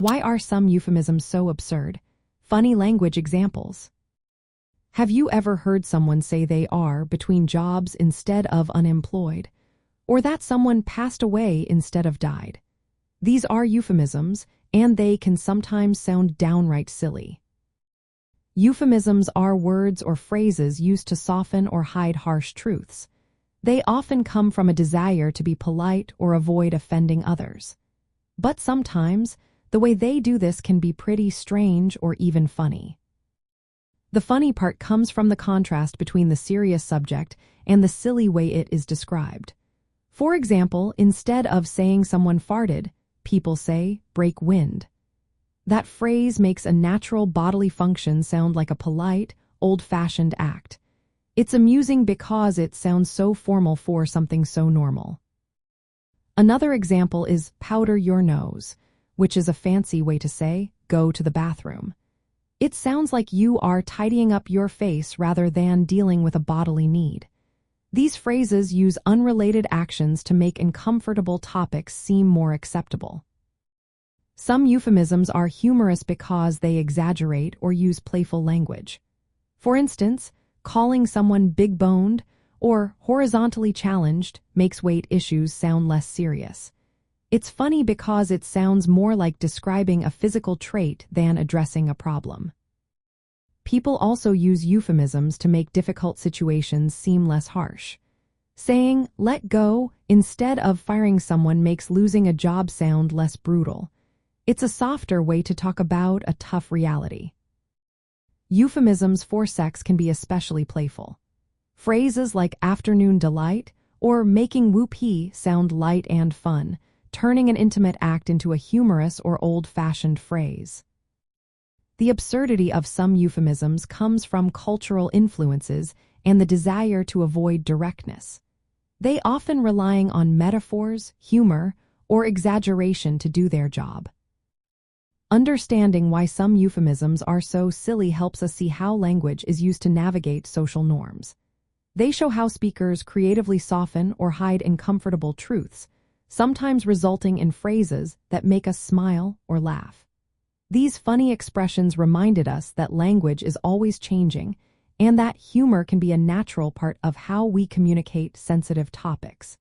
Why are some euphemisms so absurd? Funny language examples. Have you ever heard someone say they are between jobs instead of unemployed? Or that someone passed away instead of died? These are euphemisms, and they can sometimes sound downright silly. Euphemisms are words or phrases used to soften or hide harsh truths. They often come from a desire to be polite or avoid offending others. But sometimes, the way they do this can be pretty strange or even funny. The funny part comes from the contrast between the serious subject and the silly way it is described. For example, instead of saying someone farted, people say, break wind. That phrase makes a natural bodily function sound like a polite, old-fashioned act. It's amusing because it sounds so formal for something so normal. Another example is powder your nose, which is a fancy way to say, go to the bathroom. It sounds like you are tidying up your face rather than dealing with a bodily need. These phrases use unrelated actions to make uncomfortable topics seem more acceptable. Some euphemisms are humorous because they exaggerate or use playful language. For instance, calling someone big-boned or horizontally challenged makes weight issues sound less serious. It's funny because it sounds more like describing a physical trait than addressing a problem. People also use euphemisms to make difficult situations seem less harsh. Saying, let go, instead of firing someone makes losing a job sound less brutal. It's a softer way to talk about a tough reality. Euphemisms for sex can be especially playful. Phrases like afternoon delight or making whoopee sound light and fun, turning an intimate act into a humorous or old-fashioned phrase. The absurdity of some euphemisms comes from cultural influences and the desire to avoid directness. They often relying on metaphors, humor, or exaggeration to do their job. Understanding why some euphemisms are so silly helps us see how language is used to navigate social norms. They show how speakers creatively soften or hide uncomfortable truths, sometimes resulting in phrases that make us smile or laugh. These funny expressions reminded us that language is always changing and that humor can be a natural part of how we communicate sensitive topics.